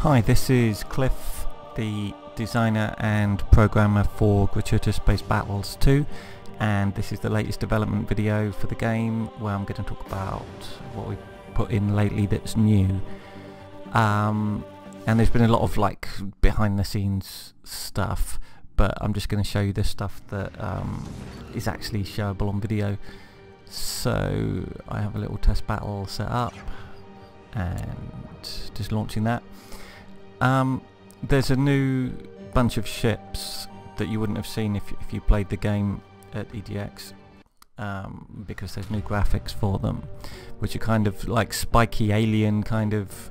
Hi, this is Cliff, the designer and programmer for Gratuitous Space Battles 2, and this is the latest development video for the game where I'm going to talk about what we've put in lately that's new. And there's been a lot of like behind the scenes stuff, but I'm just going to show you the stuff that is actually showable on video. So I have a little test battle set up and just launching that. There's a new bunch of ships that you wouldn't have seen if you played the game at EGX, because there's new graphics for them, which are kind of like spiky alien kind of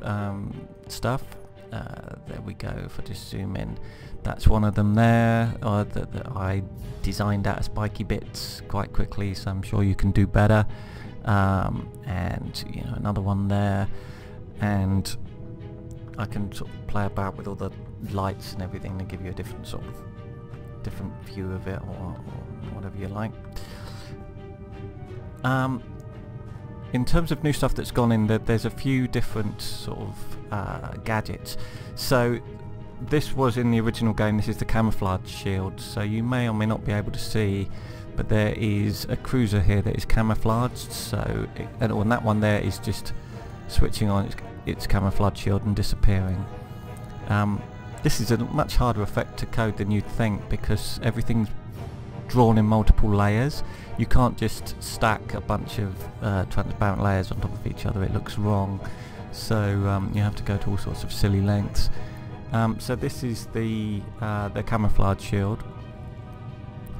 stuff. There we go. If I just zoom in, that's one of them there. That I designed out of spiky bits quite quickly, so I'm sure you can do better. And you know, another one there, and I can sort of play about with all the lights and everything to give you a different view of it, or whatever you like. In terms of new stuff that's gone in, there's a few different sort of gadgets. So this was in the original game. This is the Camouflage Shield, so you may or may not be able to see, but there is a cruiser here that is camouflaged, so and that one there is just switching on its camouflage shield and disappearing. This is a much harder effect to code than you'd think, because everything's drawn in multiple layers. You can't just stack a bunch of transparent layers on top of each other, it looks wrong. So you have to go to all sorts of silly lengths. So this is the camouflage shield,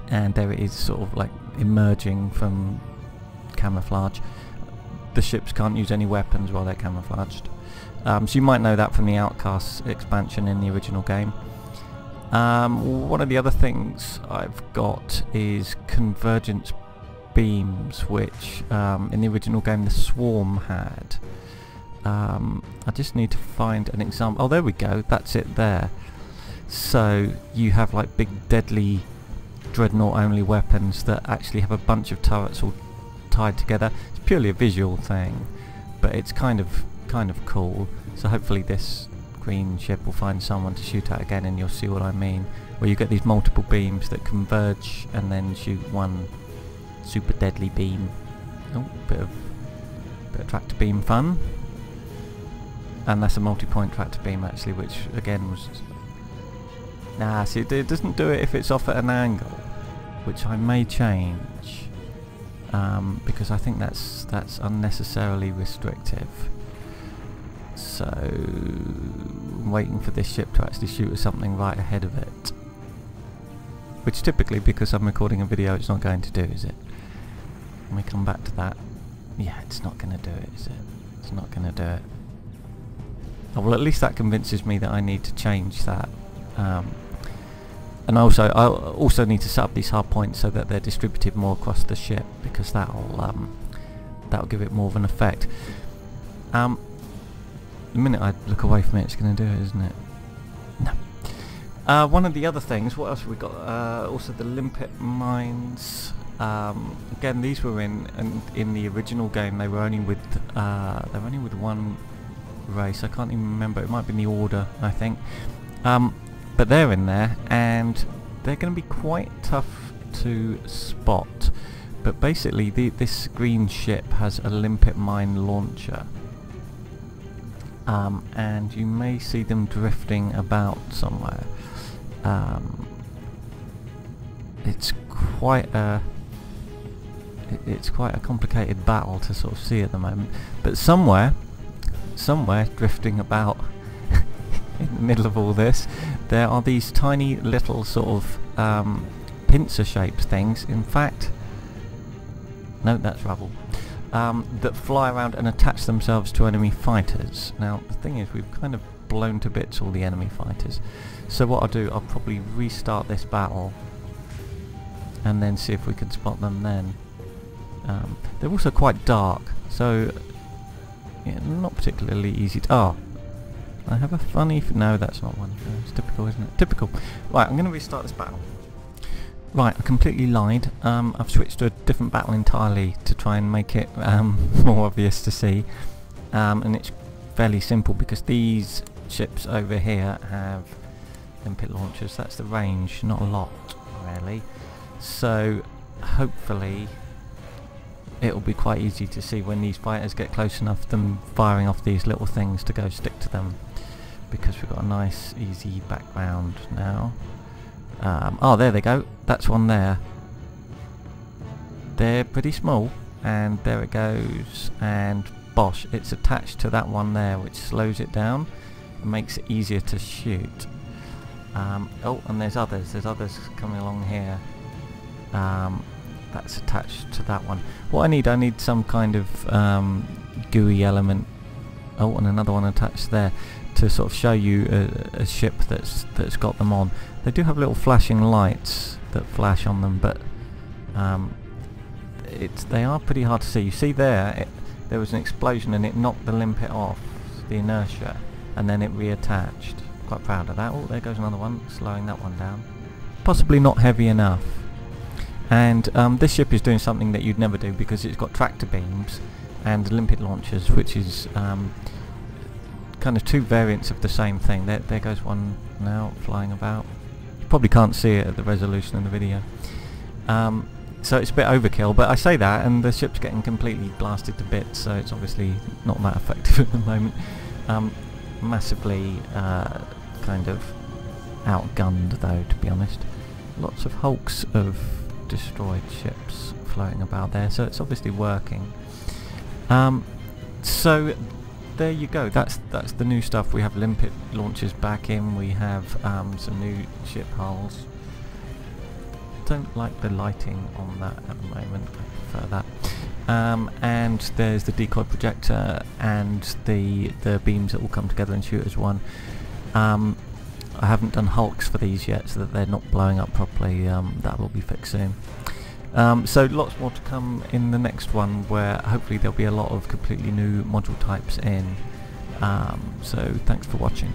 and there it is, sort of like emerging from camouflage. The ships can't use any weapons while they're camouflaged. So you might know that from the Outcasts expansion in the original game. One of the other things I've got is Convergence Beams, which in the original game the Swarm had. I just need to find an example. Oh, there we go, that's it there. So you have like big deadly dreadnought only weapons that actually have a bunch of turrets all tied together. It's purely a visual thing, but it's kind of cool. So hopefully this green ship will find someone to shoot at again, and you'll see what I mean, where you get these multiple beams that converge and then shoot one super deadly beam. Oh, bit of tractor beam fun. And that's a multi-point tractor beam actually, which again was... Nah, see, it doesn't do it if it's off at an angle, which I may change, because I think that's unnecessarily restrictive. So I'm waiting for this ship to actually shoot at something right ahead of it, which typically, because I'm recording a video, it's not going to do, is it? When we come back to that, yeah, it's not going to do it, is it? It's not going to do it. Oh, well, at least that convinces me that I need to change that. And I also need to set up these hard points so that they're distributed more across the ship, because that'll give it more of an effect. The minute I look away from it, it's going to do it, isn't it? No. One of the other things, what else have we got? Also the limpet mines. Again, these were in the original game. They were only with one race. I can't even remember. It might be in the Order, I think. But they're in there, and they're going to be quite tough to spot. But basically, this green ship has a limpet mine launcher. And you may see them drifting about somewhere. It's quite a complicated battle to sort of see at the moment. But somewhere drifting about in the middle of all this, there are these tiny little sort of pincer-shaped things. In fact, no, that's rubble. That fly around and attach themselves to enemy fighters. Now the thing is, we've kind of blown to bits all the enemy fighters, so what I'll do, I'll probably restart this battle and then see if we can spot them then. They're also quite dark, so yeah, not particularly easy to... Oh, I have a funny... No, that's not one. It's typical, isn't it? Typical. Right, I'm going to restart this battle. Right, I completely lied. I've switched to a different battle entirely to try and make it more obvious to see. And it's fairly simple, because these ships over here have limpet launchers. That's the range, not a lot really. So hopefully it'll be quite easy to see when these fighters get close enough, them firing off these little things to go stick to them, because we've got a nice easy background now. Oh, there they go. That's one there. They're pretty small, and there it goes, and bosh, it's attached to that one there, which slows it down and makes it easier to shoot. Oh, and there's others coming along here. That's attached to that one. What I need some kind of gooey element. Oh, and another one attached there to sort of show you a ship that's got them on. They do have little flashing lights that flash on them, but they are pretty hard to see. You see there, there was an explosion and it knocked the limpet off, the inertia, and then it reattached. Quite proud of that. Oh, there goes another one, slowing that one down. Possibly not heavy enough. And this ship is doing something that you'd never do, because it's got tractor beams and limpet launchers, which is kind of two variants of the same thing. There goes one now, flying about. You probably can't see it at the resolution in the video. So it's a bit overkill, but I say that and the ship's getting completely blasted to bits, so it's obviously not that effective at the moment. Massively kind of outgunned though, to be honest. Lots of hulks of destroyed ships floating about there, so it's obviously working. So there you go, that's the new stuff. We have limpet launchers back in, we have some new ship hulls. Don't like the lighting on that at the moment, I prefer that. And there's the decoy projector and the beams that will come together and shoot as one. I haven't done hulks for these yet, so that they're not blowing up properly. That will be fixed soon. So lots more to come in the next one, where hopefully there'll be a lot of completely new module types in. So thanks for watching.